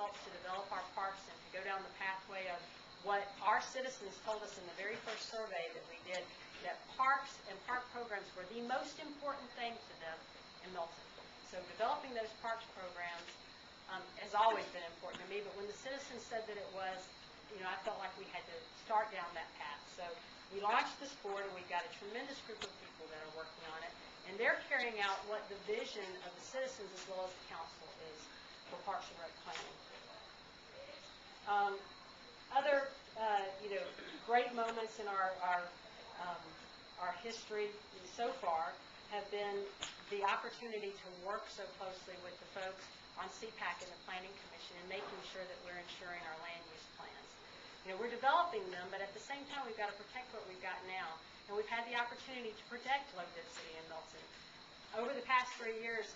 helped to develop our parks and to go down the pathway of what our citizens told us in the very first survey that we did, that parks and park programs were the most important thing to them in Milton. So developing those parks programs has always been important to me, but when the citizens said that it was, I felt like we had to start down that path. So we launched this board, and we've got a tremendous group of people that are working on it, and they're carrying out what the vision of the citizens as well as the council is for Parks and Rec planning. Other, great moments in our history so far have been the opportunity to work so closely with the folks on CPAC and the Planning Commission and making sure that we're ensuring our land use plans. We're developing them, but at the same time, we've got to protect what we've got now. And we've had the opportunity to protect low density in Milton. Over the past 3 years,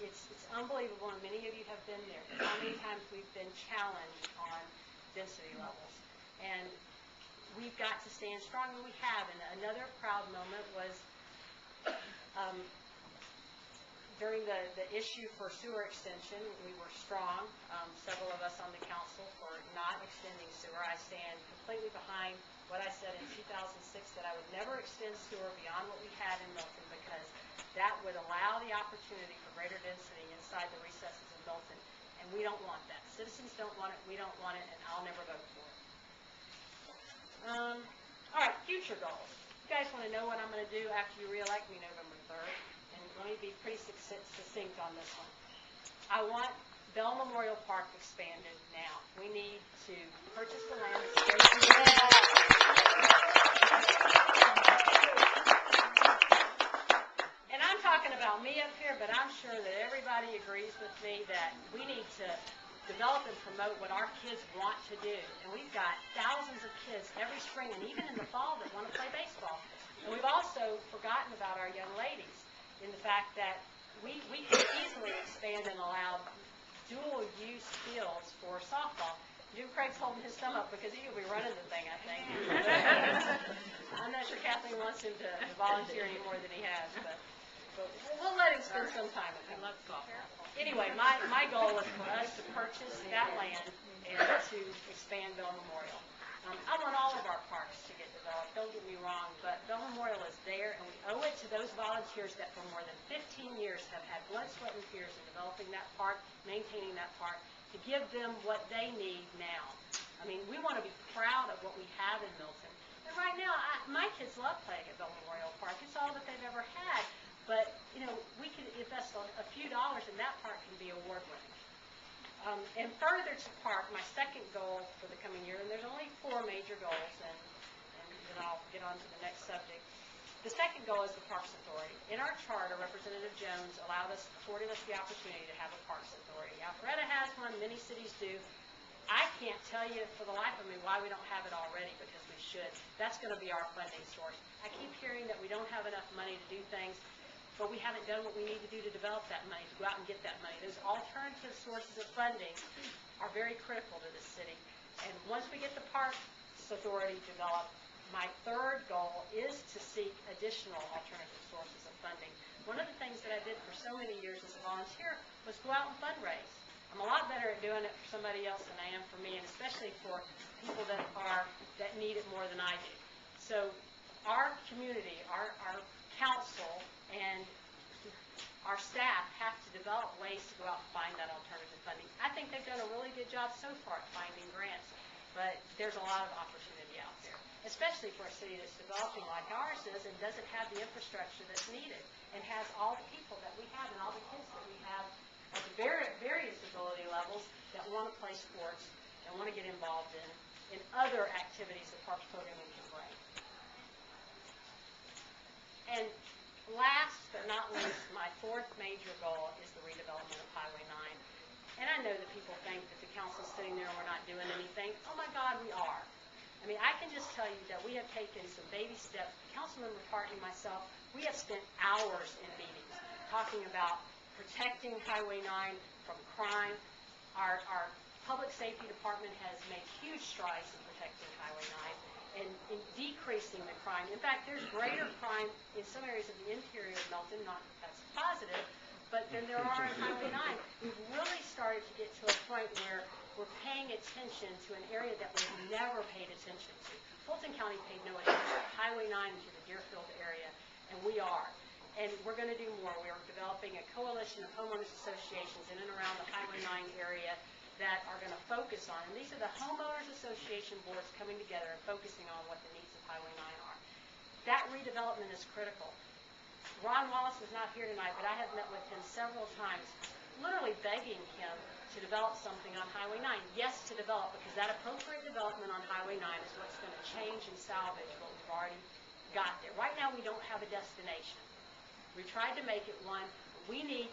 it's unbelievable, and many of you have been there, how many times we've been challenged on density levels. And we've got to stand strong, and we have. And another proud moment was during the issue for sewer extension. We were strong, several of us on the council, for not extending sewer. I stand completely behind what I said in 2006, that I would never extend sewer beyond what we had in Milton, because that would allow the opportunity for greater density inside the recesses of Milton. And we don't want that. Citizens don't want it, we don't want it, and I'll never vote for it. All right, future goals. You guys want to know what I'm going to do after you re-elect me November 3rd? And let me be pretty succinct on this one. I want Bell Memorial Park expanded now. We need to purchase the land. And I'm talking about me up here, but I'm sure that everybody agrees with me that we need to develop and promote what our kids want to do. And we've got thousands of kids every spring and even in the fall that want to play baseball. And we've also forgotten about our young ladies in the fact that we can easily expand and allow dual-use fields for softball. Jim Craig's holding his thumb up because he will be running the thing, I think. I'm not sure Kathleen wants him to volunteer any more than he has, but we'll let him spend some time with him. Anyway, my goal is for us to purchase that land and to expand Bell Memorial. I want all of our parks to get developed, don't get me wrong, but Bell Memorial is there, and we owe it to those volunteers that for more than 15 years have had blood, sweat, and tears in developing that park, maintaining that park, to give them what they need now. I mean, we want to be proud of what we have in Milton. And right now, my kids love playing at Bell Memorial Park. It's all that they've ever had. But, we could invest a few dollars and that park can be award-winning. And further to park, my second goal for the coming year, and there's only 4 major goals, and then I'll get on to the next subject. The second goal is the Parks Authority. In our charter, Representative Jones afforded us the opportunity to have a Parks Authority. Alpharetta has one, many cities do. I can't tell you for the life of me why we don't have it already, because we should. That's going to be our funding source. I keep hearing that we don't have enough money to do things, but we haven't done what we need to do to develop that money, to go out and get that money. Those alternative sources of funding are very critical to this city. And once we get the Parks Authority developed, my third goal is to seek additional alternative sources of funding. One of the things that I did for so many years as a volunteer was go out and fundraise. I'm a lot better at doing it for somebody else than I am for me, and especially for people that need it more than I do. So our community, our council, and our staff have to develop ways to go out and find that alternative funding. I think they've done a really good job so far at finding grants, but there's a lot of opportunity out there, especially for a city that's developing like ours is and doesn't have the infrastructure that's needed and has all the people that we have and all the kids that we have at the various ability levels that want to play sports and want to get involved in other activities that Parks Programming can bring. And last but not least, my fourth major goal is the redevelopment of Highway 9. And I know that people think that the council's sitting there and we're not doing anything. Oh my God, we are. I mean, I can just tell you that we have taken some baby steps. Councilmember Parton and myself, we have spent hours in meetings talking about protecting Highway 9 from crime. Our public safety department has made huge strides in protecting Highway 9 and in decreasing the crime. In fact, there's greater crime in some areas of the interior of Milton, not that that's positive, but than there are on Highway 9. We've really started to get to a point where paying attention to an area that was never paid attention to. Fulton County paid no attention to Highway 9 to the Deerfield area, and we are. And we're going to do more. We are developing a coalition of homeowners associations in and around the Highway 9 area that are going to focus on, and these are the homeowners association boards coming together and focusing on what the needs of Highway 9 are. That redevelopment is critical. Ron Wallace is not here tonight, but I have met with him several times, literally begging him to develop something on Highway 9. Yes, to develop, because that appropriate development on Highway 9 is what's going to change and salvage what we've already got there. Right now, we don't have a destination. We tried to make it one. We need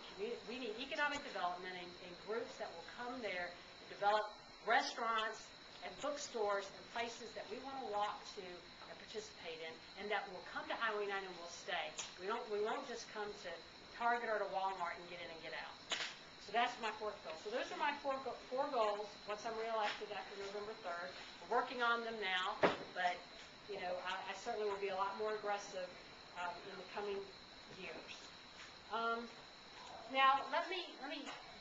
economic development and groups that will come there and develop restaurants and bookstores and places that we want to walk to and participate in, and that will come to Highway 9 and will stay. We won't just come to Target or to Walmart and get in and get out. So that's my fourth goal. So those are my four goals once I'm reelected after November 3rd. We're working on them now, but you know, I certainly will be a lot more aggressive in the coming years. Now, let me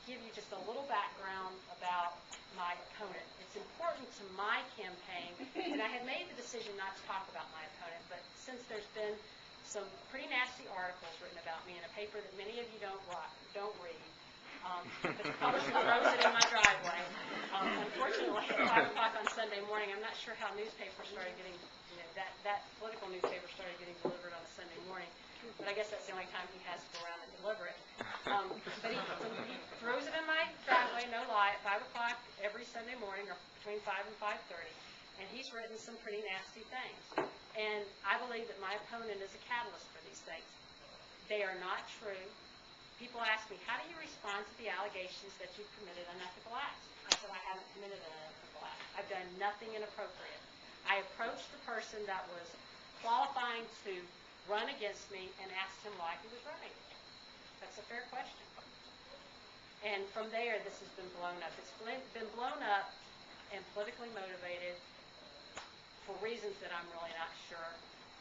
give you just a little background about my opponent. It's important to my campaign, and I had made the decision not to talk about my opponent, but since there's been some pretty nasty articles written about me in a paper that many of you don't read, but the publisher throws it in my driveway. Unfortunately, at 5 o'clock on Sunday morning, I'm not sure how newspapers started getting, you know, that political newspaper started getting delivered on a Sunday morning, but I guess that's the only time he has to go around and deliver it. But he throws it in my driveway, no lie, at 5 o'clock every Sunday morning, or between 5 and 5:30, and he's written some pretty nasty things. And I believe that my opponent is a catalyst for these things. They are not true. People ask me, how do you respond to the allegations that you've committed unethical acts? I said, I haven't committed an unethical act. I've done nothing inappropriate. I approached the person that was qualifying to run against me and asked him why he was running. That's a fair question. And from there, this has been blown up. It's been blown up and politically motivated for reasons that I'm really not sure.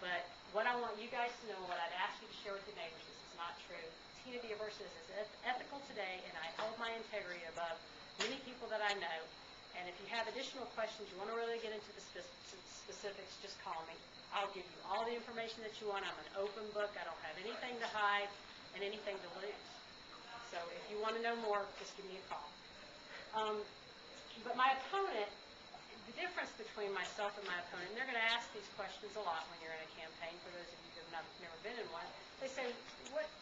But what I want you guys to know, what I'd ask you to share with your neighbors, is it's not true. Tina Versus is ethical today, and I hold my integrity above many people that I know. And if you have additional questions, you want to really get into the specifics, just call me. I'll give you all the information that you want. I'm an open book. I don't have anything to hide and anything to lose. So if you want to know more, just give me a call. But my opponent, the difference between myself and my opponent, and they're going to ask these questions a lot when you're in a campaign, for those of you who have never been in one, they say, what's